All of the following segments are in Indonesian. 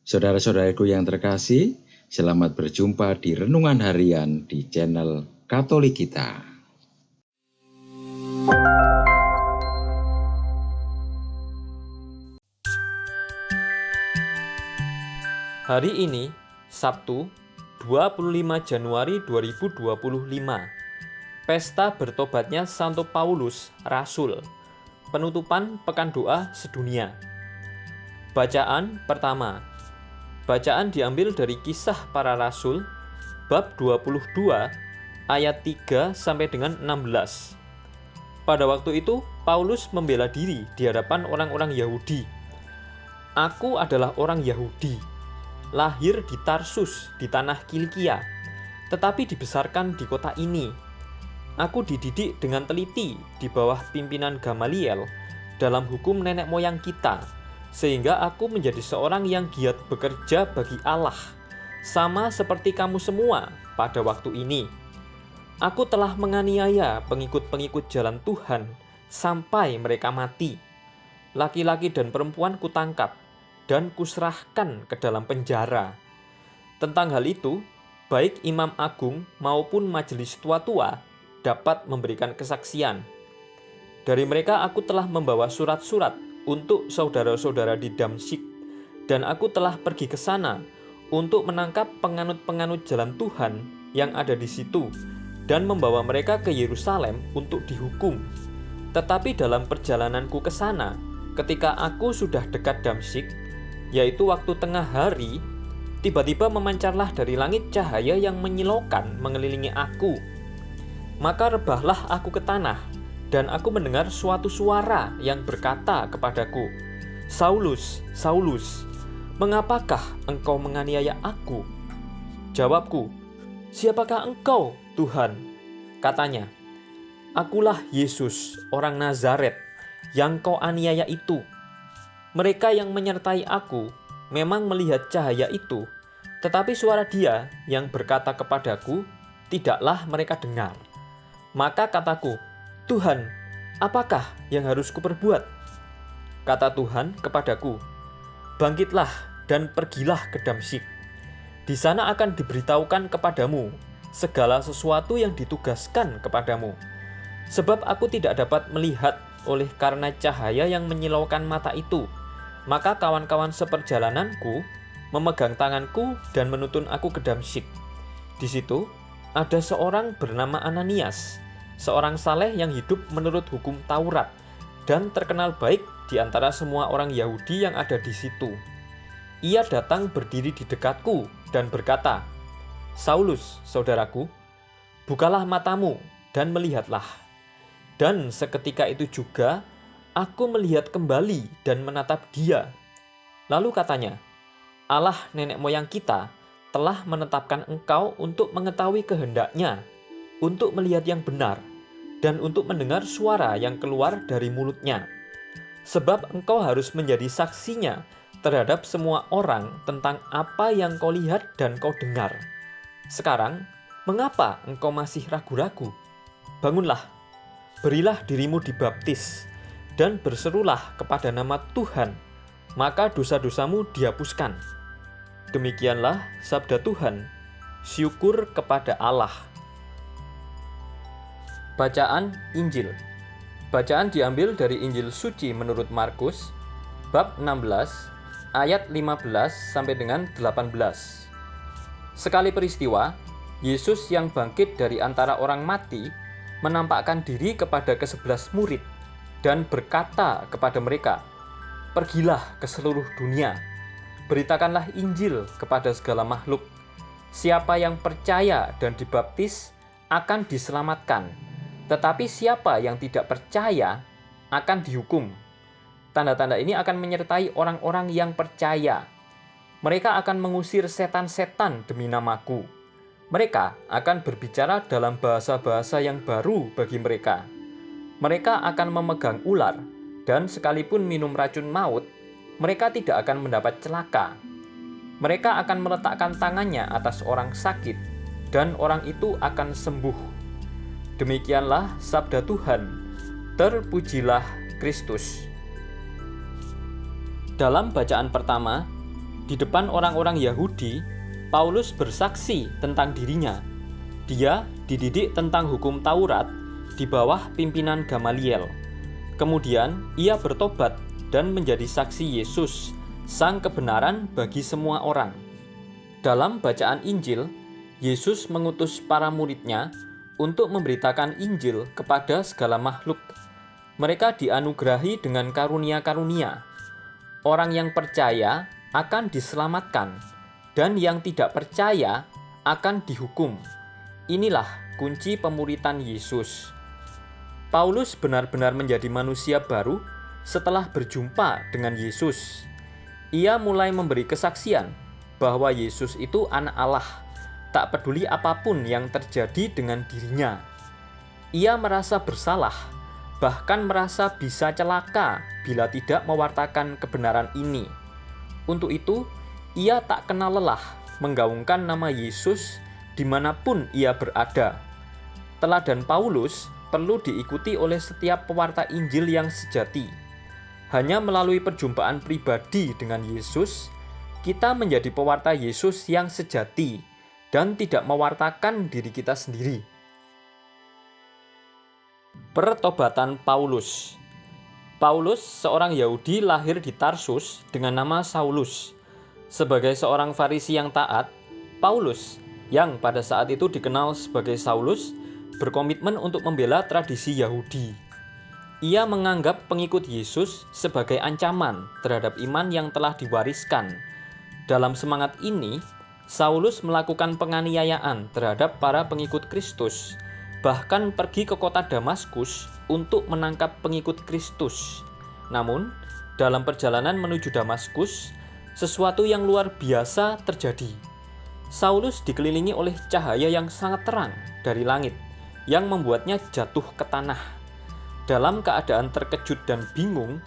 Saudara-saudaraku yang terkasih, selamat berjumpa di Renungan Harian di channel Katolik kita. Hari ini, Sabtu, 25 Januari 2025, Pesta bertobatnya Santo Paulus, Rasul, penutupan Pekan Doa Sedunia. Bacaan pertama. Bacaan diambil dari Kisah Para Rasul, bab 22, ayat 3 sampai dengan 16. Pada waktu itu, Paulus membela diri di hadapan orang-orang Yahudi. Aku adalah orang Yahudi, lahir di Tarsus di tanah Kilikia, tetapi dibesarkan di kota ini. Aku dididik dengan teliti di bawah pimpinan Gamaliel dalam hukum nenek moyang kita, sehingga aku menjadi seorang yang giat bekerja bagi Allah, sama seperti kamu semua pada waktu ini. Aku telah menganiaya pengikut-pengikut jalan Tuhan sampai mereka mati. Laki-laki dan perempuan kutangkap dan kuserahkan ke dalam penjara. Tentang hal itu, baik Imam Agung maupun majelis tua-tua dapat memberikan kesaksian. Dari mereka aku telah membawa surat-surat untuk saudara-saudara di Damsyik, dan aku telah pergi ke sana untuk menangkap penganut-penganut jalan Tuhan yang ada di situ dan membawa mereka ke Yerusalem untuk dihukum. Tetapi dalam perjalananku ke sana, ketika aku sudah dekat Damsyik, yaitu waktu tengah hari, tiba-tiba memancarlah dari langit cahaya yang menyilaukan mengelilingi aku. Maka rebahlah aku ke tanah, dan aku mendengar suatu suara yang berkata kepadaku, "Saulus, Saulus, mengapakah engkau menganiaya aku?" Jawabku, "Siapakah engkau, Tuhan?" Katanya, "Akulah Yesus, orang Nazaret, yang kau aniaya itu." Mereka yang menyertai aku memang melihat cahaya itu, tetapi suara Dia yang berkata kepadaku tidaklah mereka dengar. Maka kataku, "Tuhan, apakah yang harus kuperbuat?" Kata Tuhan kepadaku, "Bangkitlah dan pergilah ke Damsyik. Di sana akan diberitahukan kepadamu segala sesuatu yang ditugaskan kepadamu. Sebab aku tidak dapat melihat oleh karena cahaya yang menyilaukan mata itu." Maka kawan-kawan seperjalananku memegang tanganku dan menuntun aku ke Damsyik. Di situ ada seorang bernama Ananias, seorang saleh yang hidup menurut hukum Taurat dan terkenal baik di antara semua orang Yahudi yang ada di situ. Ia datang berdiri di dekatku dan berkata, "Saulus, saudaraku, bukalah matamu dan melihatlah." Dan seketika itu juga aku melihat kembali dan menatap Dia. Lalu katanya, "Allah nenek moyang kita telah menetapkan engkau untuk mengetahui kehendak-Nya, untuk melihat yang benar, dan untuk mendengar suara yang keluar dari mulut-Nya. Sebab engkau harus menjadi saksinya terhadap semua orang tentang apa yang kau lihat dan kau dengar. Sekarang, mengapa engkau masih ragu-ragu? Bangunlah, berilah dirimu dibaptis, dan berserulah kepada nama Tuhan, maka dosa-dosamu dihapuskan." Demikianlah sabda Tuhan. Syukur kepada Allah. Bacaan Injil. Bacaan diambil dari Injil Suci menurut Markus, bab 16, ayat 15 sampai dengan 18. Sekali peristiwa, Yesus yang bangkit dari antara orang mati menampakkan diri kepada ke-11 murid dan berkata kepada mereka, "Pergilah ke seluruh dunia, beritakanlah Injil kepada segala makhluk. Siapa yang percaya dan dibaptis akan diselamatkan, tetapi siapa yang tidak percaya akan dihukum. Tanda-tanda ini akan menyertai orang-orang yang percaya. Mereka akan mengusir setan-setan demi namaku. Mereka akan berbicara dalam bahasa-bahasa yang baru bagi mereka. Mereka akan memegang ular, dan sekalipun minum racun maut, mereka tidak akan mendapat celaka. Mereka akan meletakkan tangannya atas orang sakit, dan orang itu akan sembuh." Demikianlah sabda Tuhan. Terpujilah Kristus. Dalam bacaan pertama, Di depan orang-orang Yahudi, Paulus bersaksi tentang dirinya. Dia dididik tentang hukum Taurat di bawah pimpinan Gamaliel. Kemudian ia bertobat dan menjadi saksi Yesus, sang kebenaran bagi semua orang. Dalam bacaan Injil, Yesus mengutus para murid-Nya untuk memberitakan Injil kepada segala makhluk. Mereka dianugerahi dengan karunia-karunia. Orang yang percaya akan diselamatkan, dan yang tidak percaya akan dihukum. Inilah kunci pemuritan Yesus. Paulus benar-benar menjadi manusia baru setelah berjumpa dengan Yesus. Ia mulai memberi kesaksian bahwa Yesus itu anak Allah, tak peduli apapun yang terjadi dengan dirinya. Ia merasa bersalah, bahkan merasa bisa celaka bila tidak mewartakan kebenaran ini. Untuk itu, ia tak kenal lelah menggaungkan nama Yesus dimanapun ia berada. Teladan Paulus perlu diikuti oleh setiap pewarta Injil yang sejati. Hanya melalui perjumpaan pribadi dengan Yesus, kita menjadi pewarta Yesus yang sejati dan tidak mewartakan diri kita sendiri. Pertobatan Paulus. Paulus, seorang Yahudi lahir di Tarsus dengan nama Saulus. Sebagai seorang Farisi yang taat, Paulus, yang pada saat itu dikenal sebagai Saulus, berkomitmen untuk membela tradisi Yahudi. Ia menganggap pengikut Yesus sebagai ancaman terhadap iman yang telah diwariskan. Dalam semangat ini, Saulus melakukan penganiayaan terhadap para pengikut Kristus, bahkan pergi ke kota Damaskus untuk menangkap pengikut Kristus. Namun, dalam perjalanan menuju Damaskus, sesuatu yang luar biasa terjadi. Saulus dikelilingi oleh cahaya yang sangat terang dari langit, yang membuatnya jatuh ke tanah. Dalam keadaan terkejut dan bingung,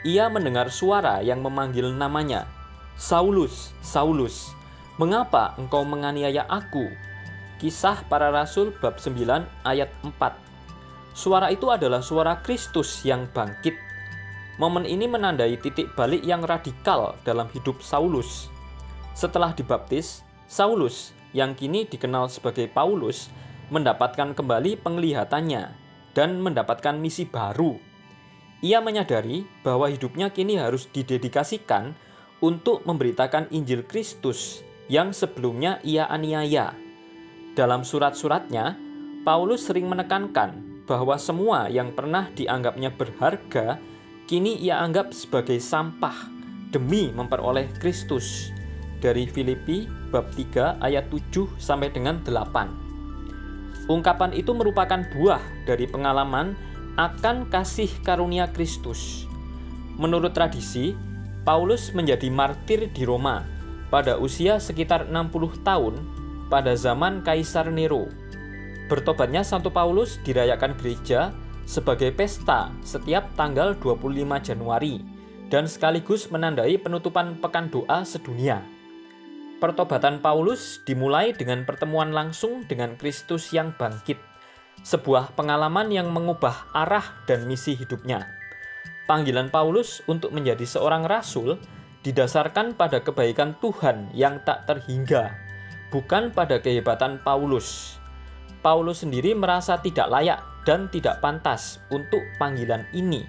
ia mendengar suara yang memanggil namanya, "Saulus, Saulus, mengapa engkau menganiaya aku?" Kisah Para Rasul bab 9 ayat 4. Suara itu adalah suara Kristus yang bangkit. Momen ini menandai titik balik yang radikal dalam hidup Saulus. Setelah dibaptis, Saulus, yang kini dikenal sebagai Paulus, mendapatkan kembali penglihatannya dan mendapatkan misi baru. Ia menyadari bahwa hidupnya kini harus didedikasikan untuk memberitakan Injil Kristus yang sebelumnya ia aniaya. Dalam surat-suratnya, Paulus sering menekankan bahwa semua yang pernah dianggapnya berharga, kini ia anggap sebagai sampah demi memperoleh Kristus. Dari Filipi bab 3 ayat 7 sampai dengan 8. Ungkapan itu merupakan buah dari pengalaman akan kasih karunia Kristus. Menurut tradisi, Paulus menjadi martir di Roma pada usia sekitar 60 tahun pada zaman Kaisar Nero. Bertobatnya Santo Paulus dirayakan gereja sebagai pesta setiap tanggal 25 Januari dan sekaligus menandai penutupan pekan doa sedunia. Pertobatan Paulus dimulai dengan pertemuan langsung dengan Kristus yang bangkit, sebuah pengalaman yang mengubah arah dan misi hidupnya. Panggilan Paulus untuk menjadi seorang rasul didasarkan pada kebaikan Tuhan yang tak terhingga, bukan pada kehebatan Paulus. Paulus sendiri merasa tidak layak dan tidak pantas untuk panggilan ini,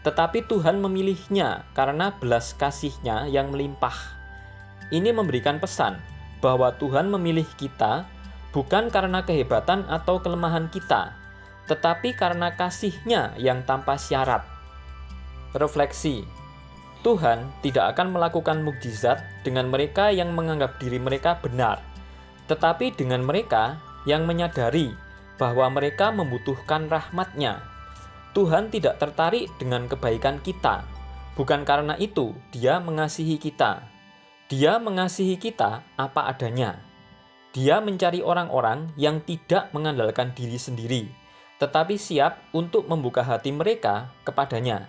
tetapi Tuhan memilihnya karena belas kasih-Nya yang melimpah. Ini memberikan pesan bahwa Tuhan memilih kita bukan karena kehebatan atau kelemahan kita, tetapi karena kasih-Nya yang tanpa syarat. Refleksi: Tuhan tidak akan melakukan mukjizat dengan mereka yang menganggap diri mereka benar, tetapi dengan mereka yang menyadari bahwa mereka membutuhkan rahmat-Nya. Tuhan tidak tertarik dengan kebaikan kita, bukan karena itu Dia mengasihi kita. Dia mengasihi kita apa adanya. Dia mencari orang-orang yang tidak mengandalkan diri sendiri, tetapi siap untuk membuka hati mereka kepadanya.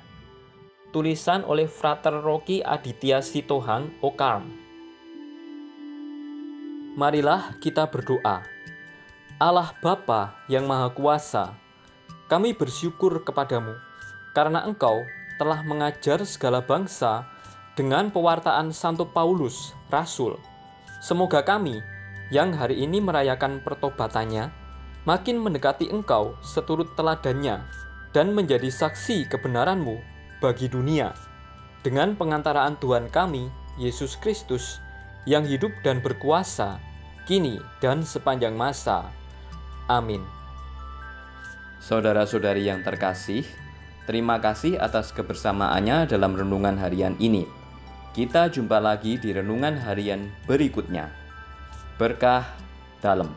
Tulisan oleh Frater Rocky Aditya Sitohang Okarm. Marilah kita berdoa. Allah Bapa yang Maha Kuasa, kami bersyukur kepadamu karena Engkau telah mengajar segala bangsa dengan pewartaan Santo Paulus, Rasul. Semoga kami yang hari ini merayakan pertobatannya makin mendekati Engkau seturut teladannya dan menjadi saksi kebenaran-Mu bagi dunia. Dengan pengantaraan Tuhan kami, Yesus Kristus, yang hidup dan berkuasa, kini dan sepanjang masa. Amin. Saudara-saudari yang terkasih, terima kasih atas kebersamaannya dalam renungan harian ini. Kita jumpa lagi di renungan harian berikutnya. Berkah dalam.